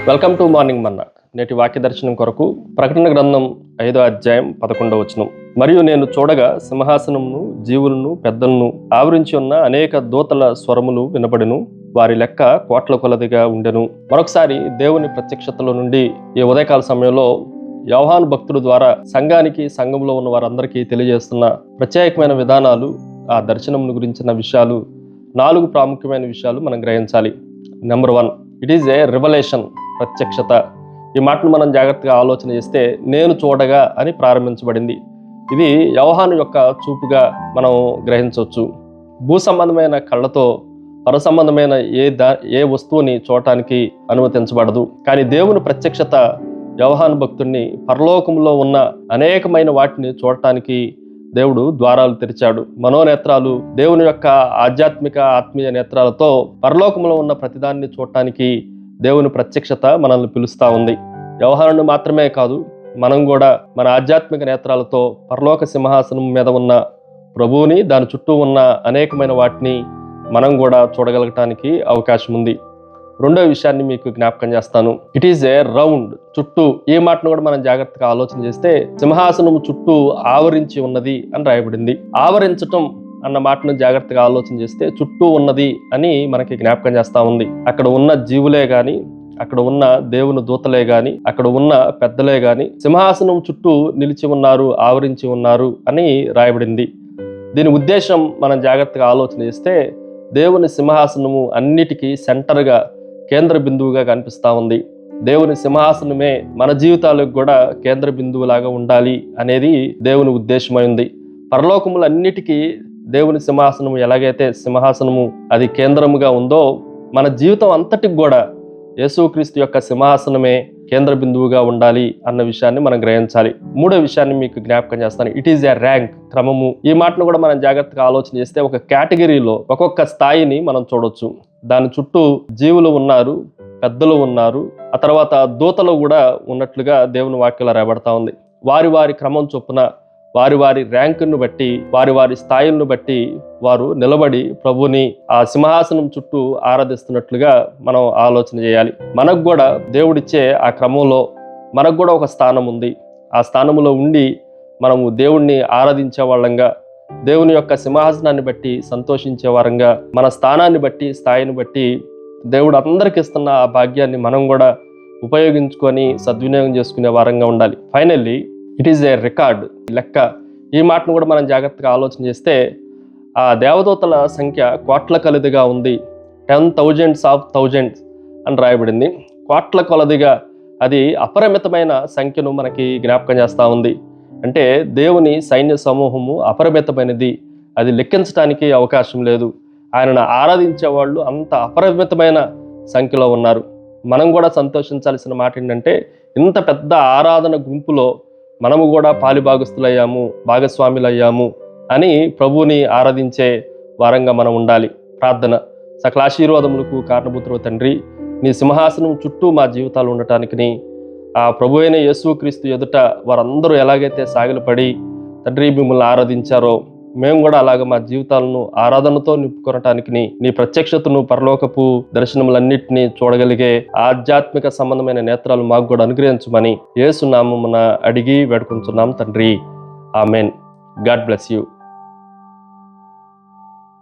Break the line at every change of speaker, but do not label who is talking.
Welcome to morning మన్నా. నేటి వాక్య దర్శనం కొరకు ప్రకటన గ్రంథం 5వ అధ్యాయం 11వ వచనం. మరియు నేను చూడగా సింహాసనమును జీవులను పెద్దలను ఆవరించి ఉన్న అనేక దూతల స్వరములు వినబడెను. వారి లెక్క కోట్ల కొలదిగా ఉండెను. మరొకసారి దేవుని ప్రత్యక్షతలో నుండి ఈ ఉదయకాల సమయంలో యోహాను భక్తుడు ద్వారా సంఘంలో ఉన్న వారందరికీ తెలియజేస్తున్న ప్రత్యేకమైన విధానాలు, ఆ దర్శనం గురించిన విషయాలు, 4 ప్రాముఖ్యమైన విషయాలు మనం గ్రహించాలి. Number 1, it is a revelation, ప్రత్యక్షత. ఈ మాటను మనం జాగ్రత్తగా ఆలోచన చేస్తే నేను చూడగా అని ప్రారంభించబడింది. ఇది యోహాను యొక్క చూపుగా మనం గ్రహించవచ్చు. భూ సంబంధమైన కళ్ళతో పర సంబంధమైన ఏ వస్తువుని చూడటానికి అనుమతించబడదు. కానీ దేవుని ప్రత్యక్షత యోహాను భక్తుడిని పరలోకంలో ఉన్న అనేకమైన వాటిని చూడటానికి దేవుడు ద్వారాలు తెరిచాడు. మనోనేత్రాలు దేవుని యొక్క ఆధ్యాత్మిక ఆత్మీయ నేత్రాలతో పరలోకంలో ఉన్న ప్రతిదాన్ని చూడటానికి దేవుని ప్రత్యక్షత మనల్ని పిలుస్తూ ఉంది. యోహానుని మాత్రమే కాదు, మనం కూడా మన ఆధ్యాత్మిక నేత్రాలతో పరలోక సింహాసనం మీద ఉన్న ప్రభువుని, దాని చుట్టూ ఉన్న అనేకమైన వాటిని మనం కూడా చూడగలగటానికి అవకాశం ఉంది. రెండో విషయాన్ని మీకు జ్ఞాపకం చేస్తాను. ఇట్ ఈజ్ ఏ రౌండ్, చుట్టూ. ఈ మాటను కూడా మనం జాగ్రత్తగా ఆలోచన చేస్తే సింహాసనం చుట్టూ ఆవరించి ఉన్నది అని రాయబడింది. ఆవరించటం అన్న మాటను జాగ్రత్తగా ఆలోచన చేస్తే చుట్టూ ఉన్నది అని మనకి జ్ఞాపకం చేస్తా ఉంది. అక్కడ ఉన్న జీవులే గాని, అక్కడ ఉన్న దేవుని దూతలే గాని, అక్కడ ఉన్న పెద్దలే గాని సింహాసనం చుట్టూ నిలిచి ఉన్నారు, ఆవరించి ఉన్నారు అని రాయబడింది. దీని ఉద్దేశం మనం జాగ్రత్తగా ఆలోచన చేస్తే దేవుని సింహాసనము అన్నిటికీ సెంటర్గా, కేంద్ర బిందువుగా కనిపిస్తూ ఉంది. దేవుని సింహాసనమే మన జీవితాలకు కూడా కేంద్ర బిందువులాగా ఉండాలి అనేది దేవుని ఉద్దేశమైంది. పరలోకములన్నిటికీ దేవుని సింహాసనము ఎలాగైతే సింహాసనము అది కేంద్రముగా ఉందో, మన జీవితం అంతటికి కూడా యేసుక్రీస్తు యొక్క సింహాసనమే కేంద్ర బిందువుగా ఉండాలి అన్న విషయాన్ని మనం గ్రహించాలి. మూడో విషయాన్ని మీకు జ్ఞాపకం చేస్తాను. ఇట్ ఈజ్ ఏ ర్యాంక్, క్రమము. ఈ మాటను కూడా మనం జాగ్రత్తగా ఆలోచన చేస్తే ఒక కేటగిరీలో ఒక్కొక్క స్థాయిని మనం చూడొచ్చు. దాని చుట్టూ జీవులు ఉన్నారు, పెద్దలు ఉన్నారు, ఆ తర్వాత దూతలు కూడా ఉన్నట్లుగా దేవుని వాక్యంలో రాయబడతా ఉంది. వారి వారి క్రమం చొప్పున, వారి వారి ర్యాంకును బట్టి, వారి వారి స్థాయిలను బట్టి వారు నిలబడి ప్రభుని ఆ సింహాసనం చుట్టూ ఆరాధిస్తున్నట్లుగా మనం ఆలోచన చేయాలి. మనకు కూడా దేవుడిచ్చే ఆ క్రమంలో మనకు కూడా ఒక స్థానం ఉంది. ఆ స్థానంలో ఉండి మనము దేవుణ్ణి ఆరాధించే వాళ్ళంగా, దేవుని యొక్క సింహాసనాన్ని బట్టి సంతోషించే వారంగా, మన స్థానాన్ని బట్టి, స్థాయిని బట్టి దేవుడు అందరికి ఇస్తున్న ఆ భాగ్యాన్ని మనం కూడా ఉపయోగించుకొని సద్వినియోగం చేసుకునే వారంగా ఉండాలి. Finally it is a record, లెక్క. ఈ మాటను కూడా మనం జాగ్రత్తగా ఆలోచన చేస్తే ఆ దేవదూతల సంఖ్య కోట్ల కొలదిగా ఉంది. 10,000s of thousands అని రాయబడింది. కోట్ల కొలదిగా, అది అపరిమితమైన సంఖ్యను మనకి జ్ఞాపకం చేస్తూ ఉంది. అంటే దేవుని సైన్య సమూహము అపరిమితమైనది, అది లెక్కించడానికి అవకాశం లేదు. ఆయనను ఆరాధించే వాళ్ళు అంత అపరిమితమైన సంఖ్యలో ఉన్నారు. మనం కూడా సంతోషించాల్సిన మాట ఏంటంటే, ఇంత పెద్ద ఆరాధన గుంపులో మనము కూడా పాలిభాగస్తులయ్యాము, భాగస్వాములయ్యాము అని ప్రభువుని ఆరాధించే వారంగా మనం ఉండాలి. ప్రార్థన. సకల ఆశీర్వాదములకు కారణభూతుడు తండ్రి, నీ సింహాసనం చుట్టూ మా జీవితాలు ఉండటానికి, ఆ ప్రభు అయిన యేసుక్రీస్తు ఎదుట వారందరూ ఎలాగైతే సాగిలపడి తండ్రి మిమ్మల్ని ఆరాధించారో, మేము కూడా అలాగ మా జీవితాలను ఆరాధనతో నింపుకొనటానికి నీ ప్రత్యక్షతను, పరలోకపు దర్శనములన్నింటినీ చూడగలిగే ఆధ్యాత్మిక సంబంధమైన నేత్రాలు మాకు కూడా అనుగ్రహించమని యేసు నామమున అడిగి వేడుకుంటున్నాం తండ్రి. ఆమెన్. God bless you.